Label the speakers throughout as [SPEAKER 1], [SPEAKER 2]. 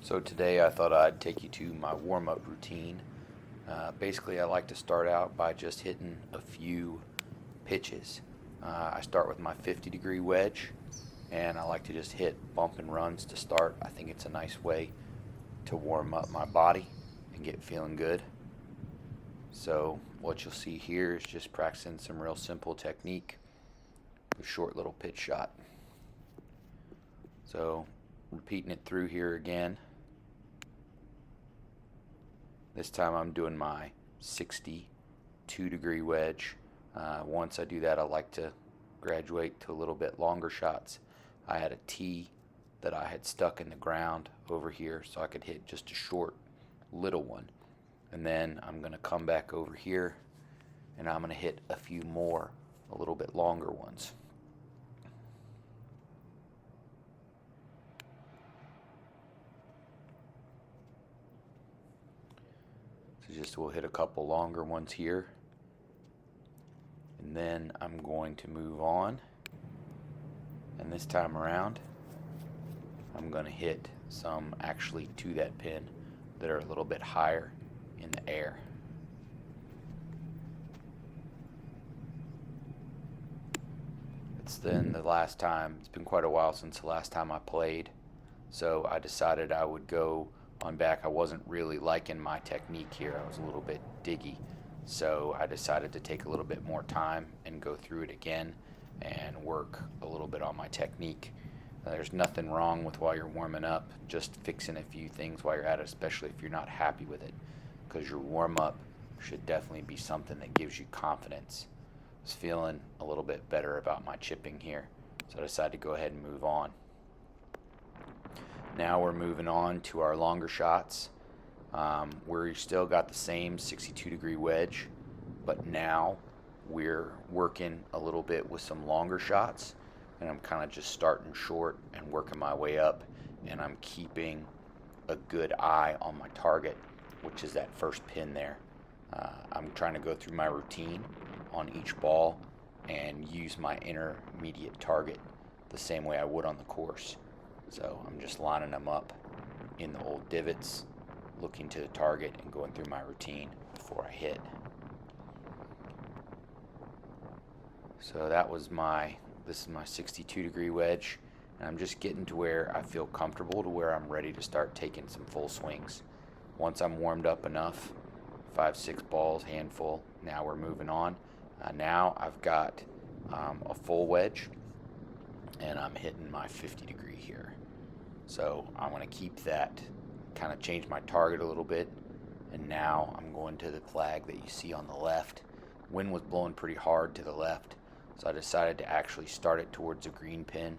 [SPEAKER 1] So today I thought I'd take you to my warm-up routine. Basically, I like to start out by just hitting a few pitches. I start with my 50-degree wedge, and I like to just hit bump and runs to start. I think it's a nice way to warm up my body and get feeling good. So what you'll see here is just practicing some real simple technique with short little pitch shot. So repeating it through here again. This time I'm doing my 62-degree wedge. Once I do that, I like to graduate to a little bit longer shots. I had a tee that I had stuck in the ground over here so I could hit just a short little one. And then I'm going to come back over here and I'm going to hit a few more, a little bit longer ones. So just we'll hit a couple longer ones here. And then I'm going to move on. And this time around, I'm going to hit some actually to that pin that are a little bit higher in the air. It's then the last time, it's been quite a while since the last time I played, so I decided I would go on back. I wasn't really liking my technique here. I was a little bit diggy, so I decided to take a little bit more time and go through it again and work a little bit on my technique. There's nothing wrong with while you're warming up, just fixing a few things while you're at it, especially if you're not happy with it, because your warm-up should definitely be something that gives you confidence. I was feeling a little bit better about my chipping here, so I decided to go ahead and move on. Now we're moving on to our longer shots. We're still got the same 62-degree wedge, but now we're working a little bit with some longer shots, and I'm kind of just starting short and working my way up, and I'm keeping a good eye on my target, which is that first pin there. I'm trying to go through my routine on each ball and use my intermediate target the same way I would on the course. So I'm just lining them up in the old divots, looking to the target and going through my routine before I hit. So this is my 62-degree wedge, and I'm just getting to where I feel comfortable, to where I'm ready to start taking some full swings. Once I'm warmed up enough, 5-6 balls, handful, now we're moving on. Now I've got a full wedge, and I'm hitting my 50-degree here. So I'm going to keep that, kind of change my target a little bit, and now I'm going to the flag that you see on the left. Wind was blowing pretty hard to the left, so I decided to actually start it towards the green pin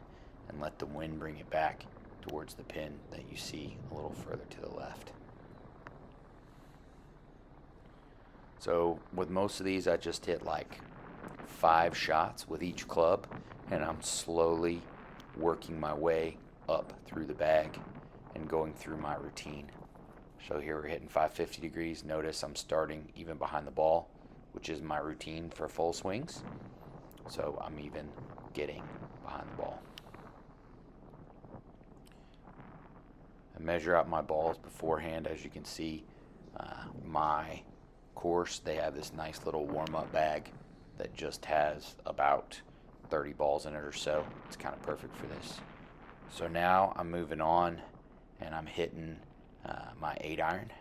[SPEAKER 1] and let the wind bring it back towards the pin that you see a little further to the left. So with most of these, I just hit like 5 shots with each club, and I'm slowly working my way up through the bag and going through my routine. So here we're hitting 550 degrees. Notice I'm starting even behind the ball, which is my routine for full swings. So I'm even getting behind the ball. I measure out my balls beforehand. As you can see, my course, they have this nice little warm-up bag that just has about 30 balls in it or so. It's kind of perfect for this. So now I'm moving on, and I'm hitting my 8-iron.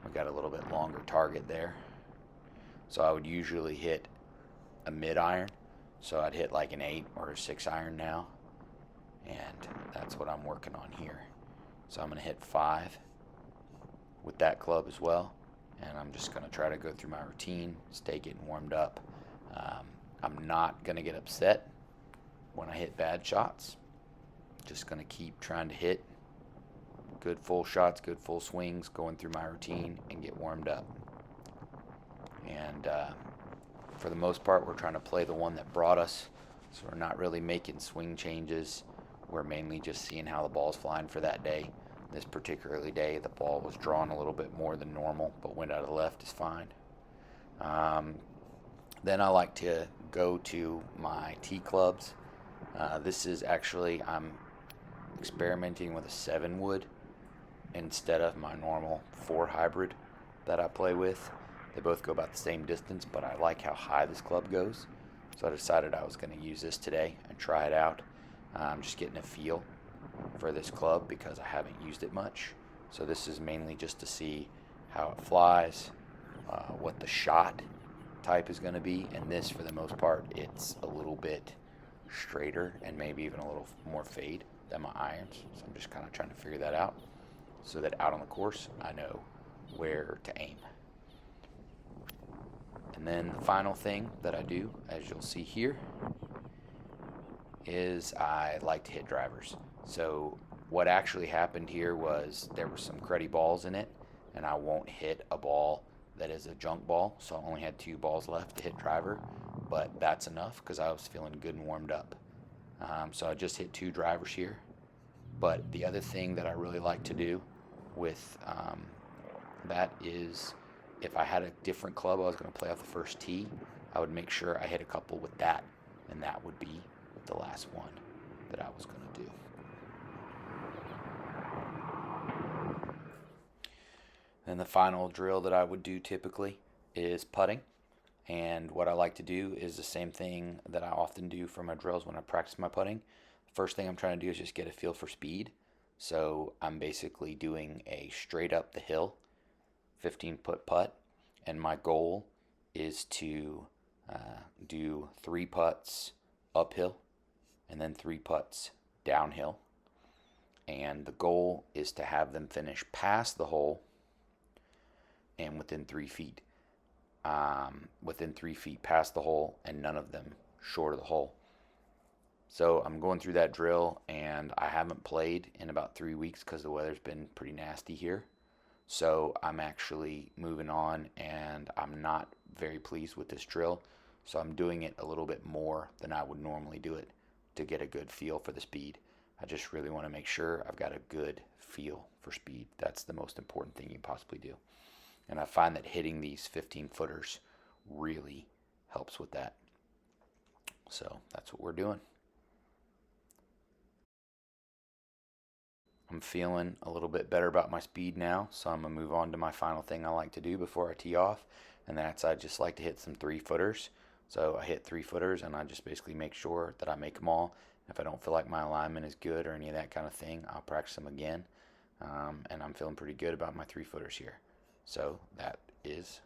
[SPEAKER 1] I've got a little bit longer target there. So I would usually hit a mid-iron, so I'd hit like an 8 or a 6-iron now, and that's what I'm working on here. So I'm going to hit 5 with that club as well, and I'm just going to try to go through my routine, stay getting warmed up. I'm not going to get upset when I hit bad shots. Just going to keep trying to hit good full shots, good full swings, going through my routine and get warmed up. And for the most part, we're trying to play the one that brought us, so we're not really making swing changes. We're mainly just seeing how the ball's flying for that day. This particular day, the ball was drawn a little bit more than normal, but wind out of the left is fine. Then I like to go to my tee clubs. This is actually, I'm experimenting with a 7 wood instead of my normal 4 hybrid that I play with. They both go about the same distance, but I like how high this club goes. So I decided I was going to use this today and try it out. I'm just getting a feel for this club because I haven't used it much. So this is mainly just to see how it flies, what the shot type is going to be. And this, for the most part, it's a little bit straighter and maybe even a little more fade than my irons. So I'm just kind of trying to figure that out so that out on the course I know where to aim. And then the final thing that I do, as you'll see here, is I like to hit drivers. So what actually happened here was there were some cruddy balls in it, and I won't hit a ball that is a junk ball, so I only had 2 balls left to hit driver, but that's enough because I was feeling good and warmed up. So I just hit 2 drivers here. But the other thing that I really like to do with that is, if I had a different club I was going to play off the first tee, I would make sure I hit a couple with that, and that would be the last one that I was going to do. And the final drill that I would do typically is putting. And what I like to do is the same thing that I often do for my drills when I practice my putting. The first thing I'm trying to do is just get a feel for speed. So I'm basically doing a straight up the hill 15-foot putt, and my goal is to do 3 putts uphill and then 3 putts downhill. And the goal is to have them finish past the hole and within 3 feet. Within 3 feet past the hole, and none of them short of the hole. So I'm going through that drill, and I haven't played in about 3 weeks because the weather's been pretty nasty here. So I'm actually moving on, and I'm not very pleased with this drill. So I'm doing it a little bit more than I would normally do it to get a good feel for the speed. I just really want to make sure I've got a good feel for speed. That's the most important thing you can possibly do. And I find that hitting these 15-footers really helps with that. So that's what we're doing. I'm feeling a little bit better about my speed now, so I'm going to move on to my final thing I like to do before I tee off, and that's I just like to hit some 3-footers. So I hit 3-footers, and I just basically make sure that I make them all. If I don't feel like my alignment is good or any of that kind of thing, I'll practice them again. And I'm feeling pretty good about my 3-footers here. So that is